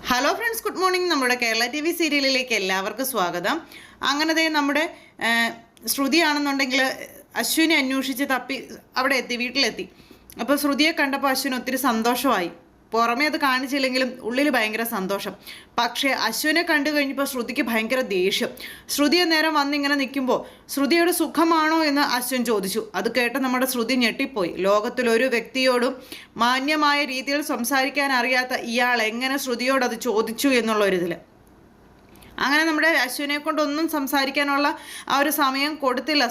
Hello friends, good morning. നമ്മുടെ Kerala T V സീരിയലിലേക്ക് എല്ലാവർക്കും സ്വാഗതം. അങ്ങനത്തെ നമ്മുടെ ശ്രുതിയാണെന്നുണ്ടെങ്കിൽ അശ്വിനെ അന്വേഷിച്ച് തപ്പി അവിടെ എത്തി, വീട്ടിലെത്തി. അപ്പോൾ ശ്രുതിയെ കണ്ടപ്പോൾ അശ്വിന് ഒത്തിരി സന്തോഷമായി. പുറമേ അത് കാണിച്ചില്ലെങ്കിലും ഉള്ളിൽ ഭയങ്കര സന്തോഷം. പക്ഷേ അശ്വിനെ കണ്ടു കഴിഞ്ഞപ്പോൾ ശ്രുതിക്ക് ഭയങ്കര ദേഷ്യം. ശ്രുതിയെ നേരം വന്നിങ്ങനെ നിൽക്കുമ്പോൾ ശ്രുതിയുടെ സുഖമാണോ എന്ന് അശ്വിൻ ചോദിച്ചു. അത് കേട്ട് നമ്മുടെ ശ്രുതി ഞെട്ടിപ്പോയി. ലോകത്തിലൊരു വ്യക്തിയോടും മാന്യമായ രീതിയിൽ സംസാരിക്കാൻ അറിയാത്ത ഇയാൾ എങ്ങനെ ശ്രുതിയോട് അത് ചോദിച്ചു എന്നുള്ളൊരിതിൽ അങ്ങനെ നമ്മുടെ അശ്വിനെ കൊണ്ടൊന്നും സംസാരിക്കാനുള്ള ആ ഒരു സമയം കൊടുത്തില്ല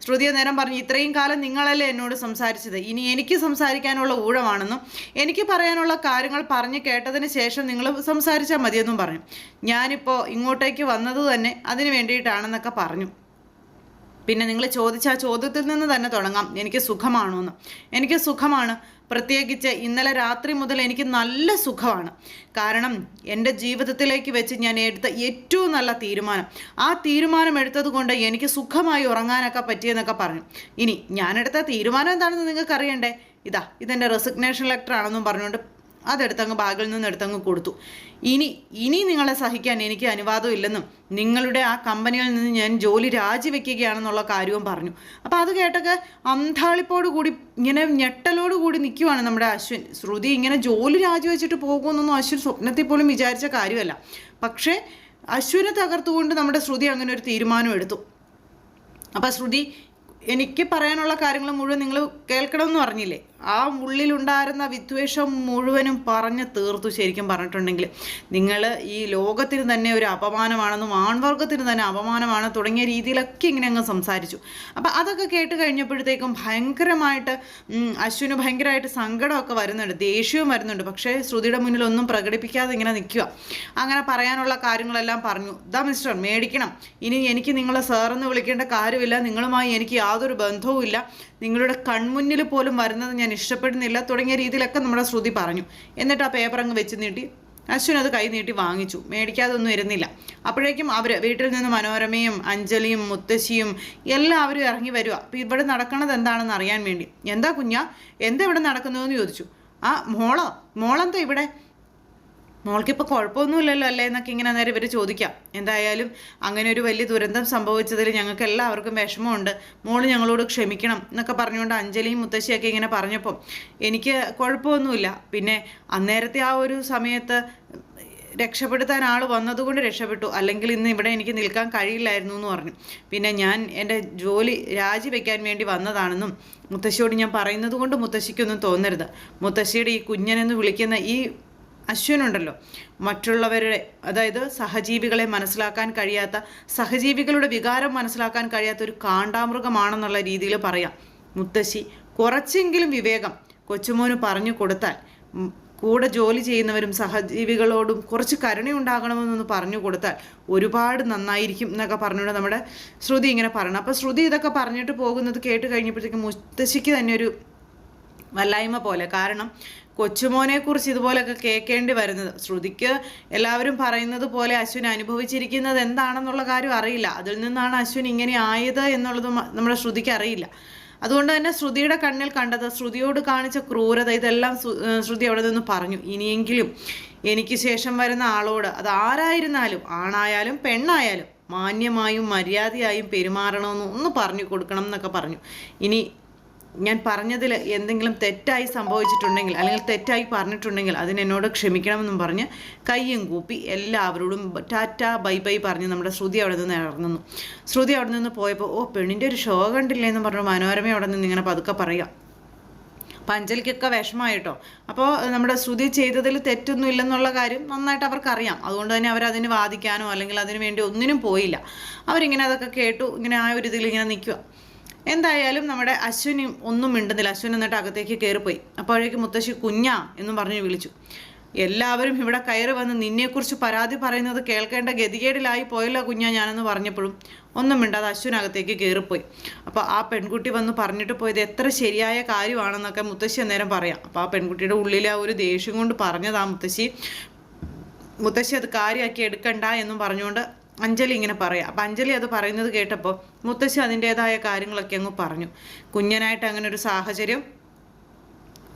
ശ്രുതിയെ നേരം പറഞ്ഞു, ഇത്രയും കാലം നിങ്ങളല്ലേ എന്നോട് സംസാരിച്ചത്, ഇനി എനിക്ക് സംസാരിക്കാനുള്ള ഊഴമാണെന്നും എനിക്ക് പറയാനുള്ള കാര്യങ്ങൾ പറഞ്ഞു കേട്ടതിന് ശേഷം നിങ്ങൾ സംസാരിച്ചാൽ മതിയെന്നും പറഞ്ഞു. ഞാനിപ്പോൾ ഇങ്ങോട്ടേക്ക് വന്നത് തന്നെ അതിന് വേണ്ടിയിട്ടാണെന്നൊക്കെ പറഞ്ഞു. പിന്നെ നിങ്ങൾ ചോദിച്ച ആ ചോദ്യത്തിൽ നിന്ന് തന്നെ തുടങ്ങാം, എനിക്ക് സുഖമാണോ എന്ന്. എനിക്ക് സുഖമാണ്. പ്രത്യേകിച്ച് ഇന്നലെ രാത്രി മുതൽ എനിക്ക് നല്ല സുഖമാണ്. കാരണം എൻ്റെ ജീവിതത്തിലേക്ക് വെച്ച് ഞാൻ എടുത്ത ഏറ്റവും നല്ല തീരുമാനം, ആ തീരുമാനം എടുത്തത് കൊണ്ട് എനിക്ക് സുഖമായി ഉറങ്ങാനൊക്കെ പറ്റിയെന്നൊക്കെ പറഞ്ഞു. ഇനി ഞാനെടുത്ത തീരുമാനം എന്താണെന്ന് നിങ്ങൾക്ക് അറിയണ്ടേ? ഇതെൻ്റെ റെസിഗ്നേഷൻ ലെറ്റർ ആണെന്നും പറഞ്ഞുകൊണ്ട് അതെടുത്തങ്ങ് ബാഗിൽ നിന്ന് എടുത്തങ്ങ് കൊടുത്തു. ഇനി നിങ്ങളെ സഹിക്കാൻ എനിക്ക് അനുവാദം ഇല്ലെന്നും നിങ്ങളുടെ ആ കമ്പനിയിൽ നിന്ന് ഞാൻ ജോലി രാജിവെക്കുകയാണെന്നുള്ള കാര്യവും പറഞ്ഞു. അപ്പോൾ അത് കേട്ടൊക്കെ അന്താളിപ്പോട് കൂടി ഇങ്ങനെ ഞെട്ടലോട് കൂടി നിൽക്കുവാണ് നമ്മുടെ അശ്വിൻ. ശ്രുതി ഇങ്ങനെ ജോലി രാജിവെച്ചിട്ട് പോകുമെന്നൊന്നും അശ്വിൻ സ്വപ്നത്തിൽ പോലും വിചാരിച്ച കാര്യമല്ല. പക്ഷേ അശ്വിനെ തകർത്തുകൊണ്ട് നമ്മുടെ ശ്രുതി അങ്ങനെ ഒരു തീരുമാനം എടുത്തു. അപ്പോൾ ശ്രുതി, എനിക്ക് പറയാനുള്ള കാര്യങ്ങൾ മുഴുവൻ നിങ്ങൾ കേൾക്കണമെന്ന് പറഞ്ഞില്ലേ, ആ ഉള്ളിലുണ്ടായിരുന്ന വിദ്വേഷം മുഴുവനും പറഞ്ഞ് തീർത്തു. ശരിക്കും പറഞ്ഞിട്ടുണ്ടെങ്കിൽ നിങ്ങൾ ഈ ലോകത്തിന് തന്നെ ഒരു അപമാനമാണെന്നും ആൺവർഗത്തിന് തന്നെ അപമാനമാണ് തുടങ്ങിയ രീതിയിലൊക്കെ ഇങ്ങനെ അങ്ങ് സംസാരിച്ചു. അപ്പം അതൊക്കെ കേട്ട് കഴിഞ്ഞപ്പോഴത്തേക്കും ഭയങ്കരമായിട്ട് അശ്വിന് ഭയങ്കരമായിട്ട് സങ്കടമൊക്കെ വരുന്നുണ്ട്, ദേഷ്യവും വരുന്നുണ്ട്. പക്ഷേ ശ്രുതിയുടെ മുന്നിൽ ഒന്നും പ്രകടിപ്പിക്കാതെ ഇങ്ങനെ നിൽക്കുക. അങ്ങനെ പറയാനുള്ള കാര്യങ്ങളെല്ലാം പറഞ്ഞു. മിസ്റ്റർ, മേടിക്കണം, ഇനി എനിക്ക് നിങ്ങളെ സാറെന്ന് വിളിക്കേണ്ട കാര്യമില്ല, നിങ്ങളുമായി എനിക്ക് യാതൊരു ബന്ധവുമില്ല, നിങ്ങളുടെ കൺമുന്നിൽ പോലും വരുന്നത് ഞാൻ ഇഷ്ടപ്പെടുന്നില്ല തുടങ്ങിയ രീതിയിലൊക്കെ നമ്മുടെ ശ്രുതി പറഞ്ഞു. എന്നിട്ട് ആ പേപ്പർ അങ്ങ് വെച്ച് നീട്ടി അശ്വിൻ അത് കൈ നീട്ടി വാങ്ങിച്ചു. മേടിക്കാതൊന്നും ഇരുന്നില്ല. അപ്പോഴേക്കും അവർ വീട്ടിൽ നിന്ന് മനോരമയും അഞ്ജലിയും മുത്തശ്ശിയും എല്ലാവരും ഇറങ്ങി വരിക. അപ്പോൾ ഇവിടെ നടക്കണത് എന്താണെന്ന് അറിയാൻ വേണ്ടി. എന്താ കുഞ്ഞാ, എന്താ ഇവിടെ നടക്കുന്നതെന്ന് ചോദിച്ചു. ആ മോളെന്താ ഇവിടെ, മോൾക്കിപ്പോൾ കുഴപ്പമൊന്നുമില്ലല്ലോ അല്ലേ എന്നൊക്കെ ഇങ്ങനെ നേരം ഇവർ ചോദിക്കാം. എന്തായാലും അങ്ങനെ ഒരു വലിയ ദുരന്തം സംഭവിച്ചതിൽ ഞങ്ങൾക്ക് എല്ലാവർക്കും വിഷമമുണ്ട്, മോള് ഞങ്ങളോട് ക്ഷമിക്കണം എന്നൊക്കെ പറഞ്ഞുകൊണ്ട് അഞ്ജലിയും മുത്തശ്ശിയൊക്കെ ഇങ്ങനെ പറഞ്ഞപ്പോൾ എനിക്ക് കുഴപ്പമൊന്നുമില്ല. പിന്നെ അന്നേരത്തെ ആ ഒരു സമയത്ത് രക്ഷപ്പെടുത്താൻ ആൾ വന്നതുകൊണ്ട് രക്ഷപ്പെട്ടു, അല്ലെങ്കിൽ ഇന്ന് ഇവിടെ എനിക്ക് നിൽക്കാൻ കഴിയില്ലായിരുന്നു എന്ന് പറഞ്ഞു. പിന്നെ ഞാൻ എൻ്റെ ജോലി രാജിവെക്കാൻ വേണ്ടി വന്നതാണെന്നും മുത്തശ്ശിയോട് ഞാൻ പറയുന്നത് കൊണ്ട് മുത്തശ്ശിക്കൊന്നും തോന്നരുത്. മുത്തശ്ശിയുടെ ഈ കുഞ്ഞനെന്ന് വിളിക്കുന്ന ഈ അശ്വിനുണ്ടല്ലോ, മറ്റുള്ളവരുടെ അതായത് സഹജീവികളെ മനസ്സിലാക്കാൻ കഴിയാത്ത, സഹജീവികളുടെ വികാരം മനസ്സിലാക്കാൻ കഴിയാത്ത ഒരു കാണ്ടാമൃഗമാണെന്നുള്ള രീതിയിൽ പറയാം. മുത്തശ്ശി കുറച്ചെങ്കിലും വിവേകം കൊച്ചുമോന് പറഞ്ഞു കൊടുത്താൽ, കൂടെ ജോലി ചെയ്യുന്നവരും സഹജീവികളോടും കുറച്ച് കരുണയുണ്ടാകണമെന്നൊന്ന് പറഞ്ഞു കൊടുത്താൽ ഒരുപാട് നന്നായിരിക്കും എന്നൊക്കെ പറഞ്ഞുകൊണ്ട് നമ്മുടെ ശ്രുതി ഇങ്ങനെ പറയണം. അപ്പോൾ ശ്രുതി ഇതൊക്കെ പറഞ്ഞിട്ട് പോകുന്നത് കേട്ട് കഴിഞ്ഞപ്പോഴത്തേക്കും മുത്തശ്ശിക്ക് തന്നെ ഒരു വല്ലായ്മ പോലെ. കാരണം കൊച്ചുമോനെക്കുറിച്ച് ഇതുപോലെയൊക്കെ കേൾക്കേണ്ടി വരുന്നത്, ശ്രുതിക്ക് എല്ലാവരും പറയുന്നത് പോലെ അശ്വിൻ അനുഭവിച്ചിരിക്കുന്നത് എന്താണെന്നുള്ള കാര്യം അറിയില്ല. അതിൽ നിന്നാണ് അശ്വിൻ ഇങ്ങനെ ആയത് എന്നുള്ളത് നമ്മുടെ ശ്രുതിക്ക് അറിയില്ല. അതുകൊണ്ട് തന്നെ ശ്രുതിയുടെ കണ്ണിൽ കണ്ടത്, ശ്രുതിയോട് കാണിച്ച ക്രൂരത, ഇതെല്ലാം ശ്രുതി അവിടെ നിന്ന് പറഞ്ഞു. ഇനിയെങ്കിലും എനിക്ക് ശേഷം വരുന്ന ആളോട്, അത് ആരായിരുന്നാലും, ആണായാലും പെണ്ണായാലും, മാന്യമായും മര്യാദയായും പെരുമാറണമെന്ന് ഒന്ന് പറഞ്ഞു കൊടുക്കണം എന്നൊക്കെ പറഞ്ഞു. ഇനി ഞാൻ പറഞ്ഞതിൽ എന്തെങ്കിലും തെറ്റായി സംഭവിച്ചിട്ടുണ്ടെങ്കിൽ അല്ലെങ്കിൽ തെറ്റായി പറഞ്ഞിട്ടുണ്ടെങ്കിൽ അതിനെന്നോട് ക്ഷമിക്കണമെന്നും പറഞ്ഞ് കയ്യും കൂപ്പി എല്ലാവരോടും ടാറ്റ ബൈ ബൈ പറഞ്ഞ് നമ്മുടെ ശ്രുതി അവിടെ നിന്ന് ഇറങ്ങുന്നു. ശ്രുതി അവിടെ നിന്ന് പോയപ്പോൾ, പെണ്ണിൻ്റെ ഒരു ഷോ കണ്ടില്ലേ എന്ന് പറഞ്ഞു മനോരമ അവിടെ നിന്ന് ഇങ്ങനെ പതുക്കെ പറയാം. അപ്പം അഞ്ജലിക്കൊക്കെ വിഷമമായിട്ടോ. അപ്പോൾ നമ്മുടെ ശ്രുതി ചെയ്തതിൽ തെറ്റൊന്നും ഇല്ലെന്നുള്ള കാര്യം നന്നായിട്ട് അവർക്കറിയാം. അതുകൊണ്ട് തന്നെ അവരതിന് വാദിക്കാനോ അല്ലെങ്കിൽ അതിന് വേണ്ടി ഒന്നിനും പോയില്ല. അവരിങ്ങനെ അതൊക്കെ കേട്ടു, ഇങ്ങനെ ആ ഒരു ഇതിൽ ഇങ്ങനെ നിൽക്കുക. എന്തായാലും നമ്മുടെ അശ്വിന് ഒന്നും മിണ്ടുന്നില്ല. അശ്വിൻ എന്നിട്ട് അകത്തേക്ക് കയറിപ്പോയി. അപ്പോഴേക്ക് മുത്തശ്ശി കുഞ്ഞാ എന്നും പറഞ്ഞ് വിളിച്ചു. എല്ലാവരും ഇവിടെ കയറി വന്ന് നിന്നെക്കുറിച്ച് പരാതി പറയുന്നത് കേൾക്കേണ്ട ഗതികേടിലായി പോയല്ലോ കുഞ്ഞാ ഞാനെന്ന് പറഞ്ഞപ്പോഴും ഒന്നും മിണ്ടാതെ അശ്വിൻ അകത്തേക്ക് കയറിപ്പോയി. അപ്പോൾ ആ പെൺകുട്ടി വന്ന് പറഞ്ഞിട്ട് പോയത് എത്ര ശരിയായ കാര്യമാണെന്നൊക്കെ മുത്തശ്ശി അന്നേരം പറയാം. അപ്പോൾ ആ പെൺകുട്ടിയുടെ ഉള്ളിലെ ആ ഒരു ദേഷ്യം കൊണ്ട് പറഞ്ഞതാ മുത്തശ്ശി അത് കാര്യമാക്കി എടുക്കണ്ട എന്നും പറഞ്ഞുകൊണ്ട് അഞ്ജലി ഇങ്ങനെ പറയാം. അപ്പം അഞ്ജലി അത് പറയുന്നത് കേട്ടപ്പോൾ മുത്തശ്ശി അതിൻ്റേതായ കാര്യങ്ങളൊക്കെ അങ്ങ് പറഞ്ഞു. കുഞ്ഞനായിട്ട് അങ്ങനെ ഒരു സാഹചര്യം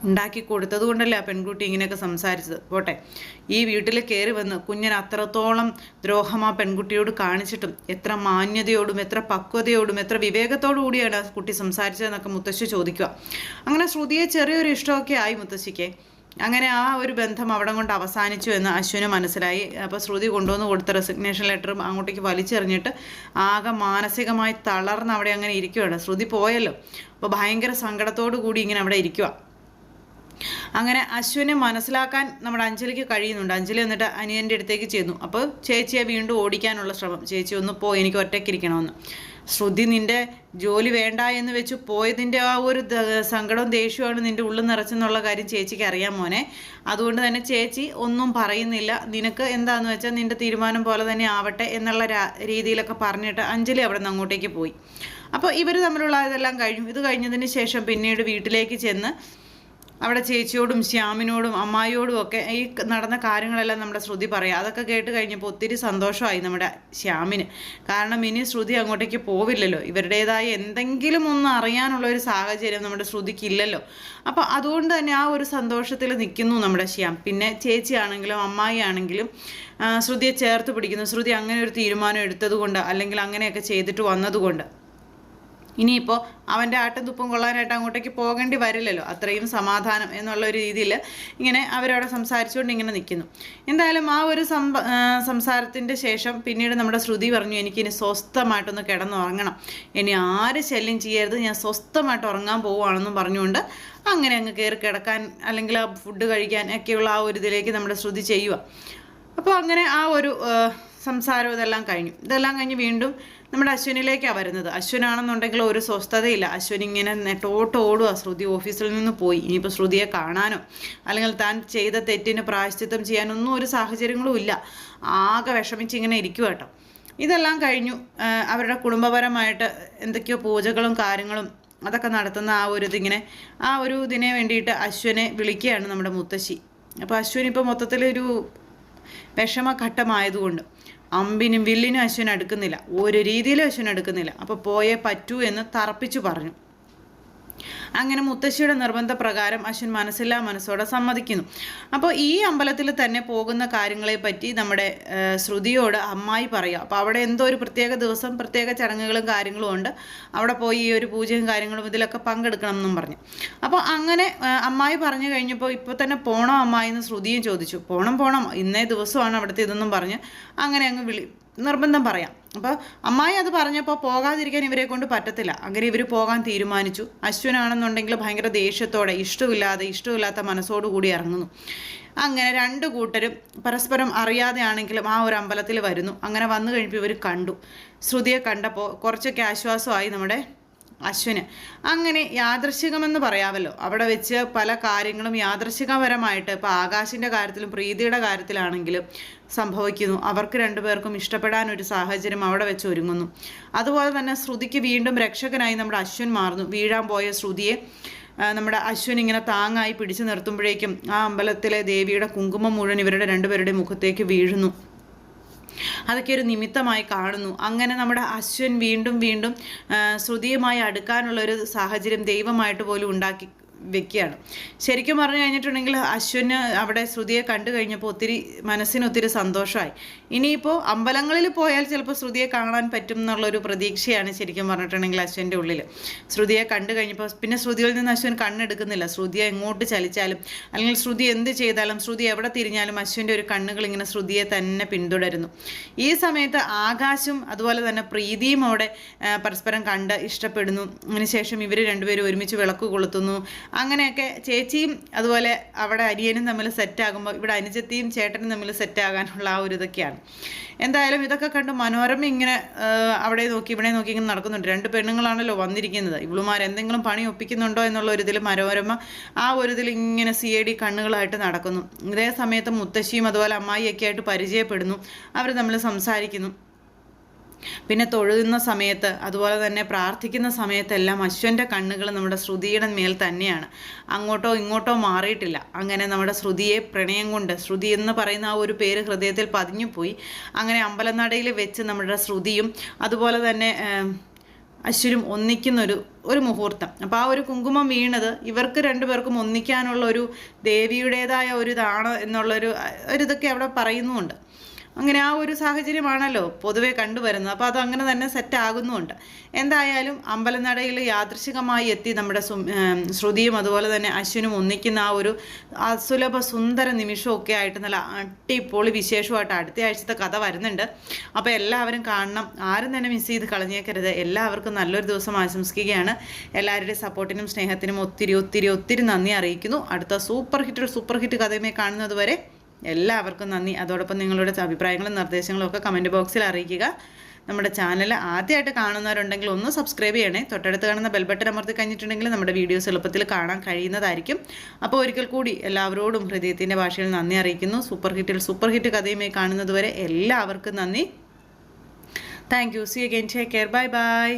ഉണ്ടാക്കി കൊടുത്തത് കൊണ്ടല്ലേ ആ പെൺകുട്ടി ഇങ്ങനെയൊക്കെ സംസാരിച്ചത്. പോട്ടെ, ഈ വീട്ടിൽ കയറി വന്ന് കുഞ്ഞിന് അത്രത്തോളം ദ്രോഹം ആ പെൺകുട്ടിയോട് കാണിച്ചിട്ടും എത്ര മാന്യതയോടും എത്ര പക്വതയോടും എത്ര വിവേകത്തോടു കൂടിയാണ് ആ കുട്ടി സംസാരിച്ചതെന്നൊക്കെ മുത്തശ്ശി ചോദിക്കുക. അങ്ങനെ ശ്രുതിയെ ചെറിയൊരു ഇഷ്ടമൊക്കെ ആയി മുത്തശ്ശിക്ക്. അങ്ങനെ ആ ഒരു ബന്ധം അവിടെ കൊണ്ട് അവസാനിച്ചു എന്ന് അശ്വിന് മനസ്സിലായി. അപ്പോൾ ശ്രുതി കൊണ്ടുവന്ന് കൊടുത്ത റെസിഗ്നേഷൻ ലെറ്ററും അങ്ങോട്ടേക്ക് വലിച്ചെറിഞ്ഞിട്ട് ആകെ മാനസികമായി തളർന്ന് അവിടെ അങ്ങനെ ഇരിക്കുകയാണ്. ശ്രുതി പോയല്ലോ, അപ്പോൾ ഭയങ്കര സങ്കടത്തോടു കൂടി ഇങ്ങനെ അവിടെ ഇരിക്കുക. അങ്ങനെ അശ്വിനെ മനസ്സിലാക്കാൻ നമ്മുടെ അഞ്ജലിക്ക് കഴിയുന്നുണ്ട്. അഞ്ജലി എന്നിട്ട് അനിയൻ്റെ അടുത്തേക്ക് ചെന്നു. അപ്പോൾ ചേച്ചിയെ വീണ്ടും ഓടിക്കാനുള്ള ശ്രമം. ചേച്ചി ഒന്ന് പോ, എനിക്ക് ഒറ്റയ്ക്കിരിക്കണമെന്ന്. ശ്രുതി നിൻ്റെ ജോലി വേണ്ട എന്ന് വെച്ച് പോയതിൻ്റെ ആ ഒരു സങ്കടവും ദേഷ്യമാണ് നിൻ്റെ ഉള്ളിൽ നിറച്ചെന്നുള്ള കാര്യം ചേച്ചിക്ക് അറിയാം മോനെ. അതുകൊണ്ട് തന്നെ ചേച്ചി ഒന്നും പറയുന്നില്ല. നിനക്ക് എന്താണെന്ന് വെച്ചാൽ നിൻ്റെ തീരുമാനം പോലെ തന്നെ ആവട്ടെ എന്നുള്ള രീതിയിലൊക്കെ പറഞ്ഞിട്ട് അഞ്ജലി അവിടെ നിന്ന് അങ്ങോട്ടേക്ക് പോയി. അപ്പോൾ ഇവർ തമ്മിലുള്ള ഇതെല്ലാം കഴിഞ്ഞു. ഇത് കഴിഞ്ഞതിന് ശേഷം പിന്നീട് വീട്ടിലേക്ക് ചെന്ന് അവിടെ ചേച്ചിയോടും ശ്യാമിനോടും അമ്മായിയോടും ഒക്കെ ഈ നടന്ന കാര്യങ്ങളെല്ലാം നമ്മുടെ ശ്രുതി പറയാം. അതൊക്കെ കേട്ട് കഴിഞ്ഞപ്പോൾ ഒത്തിരി സന്തോഷമായി നമ്മുടെ ശ്യാമിന്. കാരണം ഇനി ശ്രുതി അങ്ങോട്ടേക്ക് പോവില്ലല്ലോ, ഇവരുടേതായ എന്തെങ്കിലും ഒന്ന് അറിയാനുള്ള ഒരു സാഹചര്യം നമ്മുടെ ശ്രുതിക്കില്ലല്ലോ. അപ്പോൾ അതുകൊണ്ട് തന്നെ ആ ഒരു സന്തോഷത്തിൽ നിൽക്കുന്നു നമ്മുടെ ശ്യാം. പിന്നെ ചേച്ചിയാണെങ്കിലും അമ്മായി ആണെങ്കിലും ശ്രുതിയെ ചേർത്ത് പിടിക്കുന്നു. ശ്രുതി അങ്ങനെ ഒരു തീരുമാനം എടുത്തതുകൊണ്ട് അല്ലെങ്കിൽ അങ്ങനെയൊക്കെ ചെയ്തിട്ട് വന്നതുകൊണ്ട് ഇനിയിപ്പോൾ അവൻ്റെ ആട്ടും തുപ്പും കൊള്ളാനായിട്ട് അങ്ങോട്ടേക്ക് പോകേണ്ടി വരില്ലല്ലോ. അത്രയും സമാധാനം എന്നുള്ള ഒരു രീതിയിൽ ഇങ്ങനെ അവരവിടെ സംസാരിച്ചുകൊണ്ട് ഇങ്ങനെ നിൽക്കുന്നു. എന്തായാലും ആ ഒരു സംസാരത്തിൻ്റെ ശേഷം പിന്നീട് നമ്മുടെ ശ്രുതി പറഞ്ഞു, എനിക്കിനി സ്വസ്ഥമായിട്ടൊന്ന് കിടന്നുറങ്ങണം, ഇനി ആര് ശല്യം ചെയ്യരുത്, ഞാൻ സ്വസ്ഥമായിട്ട് ഉറങ്ങാൻ പോവുകയാണെന്നും പറഞ്ഞുകൊണ്ട് അങ്ങനെ അങ്ങ് കയറി കിടക്കാൻ അല്ലെങ്കിൽ ആ ഫുഡ് കഴിക്കാൻ ഒക്കെയുള്ള ആ ഒരു ഇതിലേക്ക് നമ്മുടെ ശ്രുതി ചെയ്യുക. അപ്പോൾ അങ്ങനെ ആ ഒരു സംസാരം ഇതെല്ലാം കഴിഞ്ഞു. ഇതെല്ലാം കഴിഞ്ഞ് വീണ്ടും നമ്മുടെ അശ്വിനിലേക്കാണ് വരുന്നത്. അശ്വിനാണെന്നുണ്ടെങ്കിൽ ഒരു സ്വസ്ഥതയില്ല. അശ്വിൻ ഇങ്ങനെ നെട്ടോട്ടോടുക. ശ്രുതി ഓഫീസിൽ നിന്ന് പോയി. ഇനിയിപ്പോൾ ശ്രുതിയെ കാണാനോ അല്ലെങ്കിൽ താൻ ചെയ്ത തെറ്റിന് പ്രായശ്ചിത്തം ചെയ്യാനൊന്നും ഒരു സാഹചര്യങ്ങളും ഇല്ല. ആകെ വിഷമിച്ച് ഇങ്ങനെ ഇരിക്കുക കേട്ടോ. ഇതെല്ലാം കഴിഞ്ഞു. അവരുടെ കുടുംബപരമായിട്ട് എന്തൊക്കെയോ പൂജകളും കാര്യങ്ങളും അതൊക്കെ നടത്തുന്ന ആ ഒരു ഇതിങ്ങനെ ആ ഒരു ഇതിനെ വേണ്ടിയിട്ട് അശ്വിനെ വിളിക്കുകയാണ് നമ്മുടെ മുത്തശ്ശി. അപ്പോൾ അശ്വിൻ ഇപ്പോൾ മൊത്തത്തിലൊരു വിഷമഘട്ടമായതുകൊണ്ട് അമ്പിനും വില്ലിനും അശ്വിൻ എടുക്കുന്നില്ല, ഒരു രീതിയിലും അശ്വിൻ എടുക്കുന്നില്ല. അപ്പോൾ പോയേ പറ്റൂ എന്ന് തറപ്പിച്ചു പറഞ്ഞു. അങ്ങനെ മുത്തശ്ശിയുടെ നിർബന്ധപ്രകാരം അശ്വിൻ മനസ്സില്ലാ മനസ്സോടെ സമ്മതിക്കുന്നു. അപ്പോൾ ഈ അമ്പലത്തിൽ തന്നെ പോകുന്ന കാര്യങ്ങളെ പറ്റി നമ്മുടെ ശ്രുതിയോട് അമ്മായി പറയുക. അപ്പോൾ അവിടെ എന്തോ ഒരു പ്രത്യേക ദിവസം പ്രത്യേക ചടങ്ങുകളും കാര്യങ്ങളും ഉണ്ട്, അവിടെ പോയി ഈ ഒരു പൂജയും കാര്യങ്ങളും ഇതിലൊക്കെ പങ്കെടുക്കണം എന്നും പറഞ്ഞു. അപ്പോൾ അങ്ങനെ അമ്മായി പറഞ്ഞു കഴിഞ്ഞപ്പോൾ ഇപ്പോൾ തന്നെ പോണോ അമ്മായി എന്ന് ശ്രുതിയും ചോദിച്ചു. പോണം, ഇന്നേ ദിവസമാണ് അവിടുത്തെ ഇതെന്നും പറഞ്ഞ് അങ്ങനെ അങ്ങ് നിർബന്ധം പറയാം. അപ്പോൾ അമ്മായി അത് പറഞ്ഞപ്പോൾ പോകാതിരിക്കാൻ ഇവരെ കൊണ്ട് പറ്റത്തില്ല. അങ്ങനെ ഇവർ പോകാൻ തീരുമാനിച്ചു. അശ്വിനാണെന്നുണ്ടെങ്കിൽ ഭയങ്കര ദേഷ്യത്തോടെ ഇഷ്ടമില്ലാത്ത മനസ്സോടുകൂടി ഇറങ്ങുന്നു. അങ്ങനെ രണ്ടു കൂട്ടരും പരസ്പരം അറിയാതെ ആണെങ്കിലും ആ ഒരു അമ്പലത്തിൽ വരുന്നു. അങ്ങനെ വന്നു കഴിഞ്ഞപ്പോൾ ഇവർ കണ്ടു. ശ്രുതിയെ കണ്ടപ്പോൾ കുറച്ചൊക്കെ ആശ്വാസമായി നമ്മുടെ അശ്വിന്. അങ്ങനെ യാദൃശ്ചികമെന്ന് പറയാമല്ലോ, അവിടെ വെച്ച് പല കാര്യങ്ങളും യാദൃശ്ചികപരമായിട്ട് ഇപ്പോൾ ആകാശിൻ്റെ കാര്യത്തിലും പ്രീതിയുടെ കാര്യത്തിലാണെങ്കിലും സംഭവിക്കുന്നു. അവർക്ക് രണ്ടുപേർക്കും ഇഷ്ടപ്പെടാൻ ഒരു സാഹചര്യം അവിടെ വെച്ച് ഒരുങ്ങുന്നു. അതുപോലെ തന്നെ ശ്രുതിക്ക് വീണ്ടും രക്ഷകനായി നമ്മുടെ അശ്വിൻ മാറുന്നു. വീഴാൻ പോയ ശ്രുതിയെ നമ്മുടെ അശ്വിൻ ഇങ്ങനെ താങ്ങായി പിടിച്ചു നിർത്തുമ്പോഴേക്കും ആ അമ്പലത്തിലെ ദേവിയുടെ കുങ്കുമം മുഴുവൻ ഇവരുടെ രണ്ടുപേരുടെ മുഖത്തേക്ക് വീഴുന്നു. അതൊക്കെ ഒരു നിമിത്തമായി കാണുന്നു. അങ്ങനെ നമ്മുടെ അശ്വിൻ വീണ്ടും ശ്രുതിയുമായി അടുക്കാനുള്ളൊരു സാഹചര്യം ദൈവമായിട്ട് പോലും ഉണ്ടാക്കി വെക്കുകയാണ്. ശരിക്കും പറഞ്ഞു കഴിഞ്ഞിട്ടുണ്ടെങ്കിൽ അശ്വിന് അവിടെ ശ്രുതിയെ കണ്ടു കഴിഞ്ഞപ്പോൾ മനസ്സിന് ഒത്തിരി സന്തോഷമായി. ഇനിയിപ്പോൾ അമ്പലങ്ങളിൽ പോയാൽ ചിലപ്പോൾ ശ്രുതിയെ കാണാൻ പറ്റും എന്നുള്ളൊരു പ്രതീക്ഷയാണ് ശരിക്കും പറഞ്ഞിട്ടുണ്ടെങ്കിൽ അശ്വിൻ്റെ ഉള്ളിൽ. ശ്രുതിയെ കണ്ടു കഴിഞ്ഞപ്പോൾ പിന്നെ ശ്രുതിയിൽ നിന്ന് അശ്വിൻ കണ്ണെടുക്കുന്നില്ല. ശ്രുതിയെ എങ്ങോട്ട് ചലിച്ചാലും അല്ലെങ്കിൽ ശ്രുതി എന്ത് ചെയ്താലും ശ്രുതി എവിടെ തിരിഞ്ഞാലും അശ്വിൻ്റെ ഒരു കണ്ണുകൾ ഇങ്ങനെ ശ്രുതിയെ തന്നെ പിന്തുടരുന്നു. ഈ സമയത്ത് ആകാശും അതുപോലെ തന്നെ പ്രീതിയും അവിടെ പരസ്പരം കണ്ട് ഇഷ്ടപ്പെടുന്നു. അതിനുശേഷം ഇവർ രണ്ടുപേരും ഒരുമിച്ച് വിളക്ക് കൊളുത്തുന്നു. അങ്ങനെയൊക്കെ ചേച്ചിയും അതുപോലെ അവിടെ അനിയനും തമ്മിൽ സെറ്റാകുമ്പോൾ ഇവിടെ അനുജത്തിയും ചേട്ടനും തമ്മിൽ സെറ്റാകാനുള്ള ആ ഒരു ഇതൊക്കെയാണ്. എന്തായാലും ഇതൊക്കെ കണ്ട് മനോരമ ഇങ്ങനെ അവിടെ നോക്കി ഇവിടെ നോക്കി ഇങ്ങനെ നടക്കുന്നുണ്ട്. രണ്ട് പെണ്ണുങ്ങളാണല്ലോ വന്നിരിക്കുന്നത്, ഇവളുമാർ എന്തെങ്കിലും പണി ഒപ്പിക്കുന്നുണ്ടോ എന്നുള്ള ഒരു ഇതിൽ മനോരമ ആ ഒരു ഇതിൽ ഇങ്ങനെ CID കണ്ണുകളായിട്ട് നടക്കുന്നു. ഇതേ സമയത്ത് മുത്തശ്ശിയും അതുപോലെ അമ്മായിയൊക്കെ ആയിട്ട് പരിചയപ്പെടുന്നു. അവർ തമ്മിൽ സംസാരിക്കുന്നു. പിന്നെ തൊഴുന്ന സമയത്ത് അതുപോലെ തന്നെ പ്രാർത്ഥിക്കുന്ന സമയത്തെല്ലാം അശ്വൻ്റെ കണ്ണുകൾ നമ്മുടെ ശ്രുതിയുടെ മേൽ തന്നെയാണ്, അങ്ങോട്ടോ ഇങ്ങോട്ടോ മാറിയിട്ടില്ല. അങ്ങനെ നമ്മുടെ ശ്രുതിയെ പ്രണയം കൊണ്ട് ശ്രുതി എന്ന് പറയുന്ന ആ ഒരു പേര് ഹൃദയത്തിൽ പതിഞ്ഞുപോയി. അങ്ങനെ അമ്പലനടയിൽ വെച്ച് നമ്മുടെ ശ്രുതിയും അതുപോലെ തന്നെ അശ്വിനും ഒന്നിക്കുന്നൊരു മുഹൂർത്തം. അപ്പോൾ ആ ഒരു കുങ്കുമം വീണത് ഇവർക്ക് രണ്ടുപേർക്കും ഒന്നിക്കാനുള്ള ഒരു ദേവിയുടേതായ ഒരു ഇതാണ് ഒരിതൊക്കെ അവിടെ പറയുന്നുമുണ്ട്. അങ്ങനെ ആ ഒരു സാഹചര്യമാണല്ലോ പൊതുവെ കണ്ടുവരുന്നത്. അപ്പോൾ അത് അങ്ങനെ തന്നെ സെറ്റ് ആകുന്നുമുണ്ട്. എന്തായാലും അമ്പലനടയിൽ യാദൃശികമായി എത്തി നമ്മുടെ ശ്രുതിയും അതുപോലെ തന്നെ അശ്വിനും ഒന്നിക്കുന്ന ആ ഒരു അസുലഭ സുന്ദര നിമിഷമൊക്കെ ആയിട്ട് നല്ല അടിപൊളി വിശേഷമായിട്ട് അടുത്ത ആഴ്ചത്തെ കഥ വരുന്നുണ്ട്. അപ്പോൾ എല്ലാവരും കാണണം. ആരും തന്നെ മിസ് ചെയ്ത് കളഞ്ഞേക്കരുത്. എല്ലാവർക്കും നല്ലൊരു ദിവസം ആശംസിക്കുകയാണ്. എല്ലാവരുടെയും സപ്പോർട്ടിനും സ്നേഹത്തിനും ഒത്തിരി ഒത്തിരി ഒത്തിരി നന്ദി അറിയിക്കുന്നു. അടുത്ത സൂപ്പർ ഹിറ്റ് കഥയുമായി കാണുന്നത് വരെ എല്ലാവർക്കും നന്ദി. അതോടൊപ്പം നിങ്ങളുടെ അഭിപ്രായങ്ങളും നിർദ്ദേശങ്ങളും ഒക്കെ കമൻറ്റ് ബോക്സിൽ അറിയിക്കുക. നമ്മുടെ ചാനൽ ആദ്യമായിട്ട് കാണുന്നവരുണ്ടെങ്കിൽ ഒന്ന് സബ്സ്ക്രൈബ് ചെയ്യണേ. തൊട്ടടുത്ത് കാണുന്ന ബെൽ ബട്ടൺ അമർത്തി കഴിഞ്ഞിട്ടുണ്ടെങ്കിൽ നമ്മുടെ വീഡിയോസ് എളുപ്പത്തിൽ കാണാൻ കഴിയുന്നതായിരിക്കും. അപ്പോൾ ഒരിക്കൽ കൂടി എല്ലാവരോടും ഹൃദയത്തിൻ്റെ ഭാഷയിൽ നന്ദി അറിയിക്കുന്നു. സൂപ്പർ ഹിറ്റ് കഥയുമായി കാണുന്നത് വരെ എല്ലാവർക്കും നന്ദി. Thank you. See again. Take care. Bye by.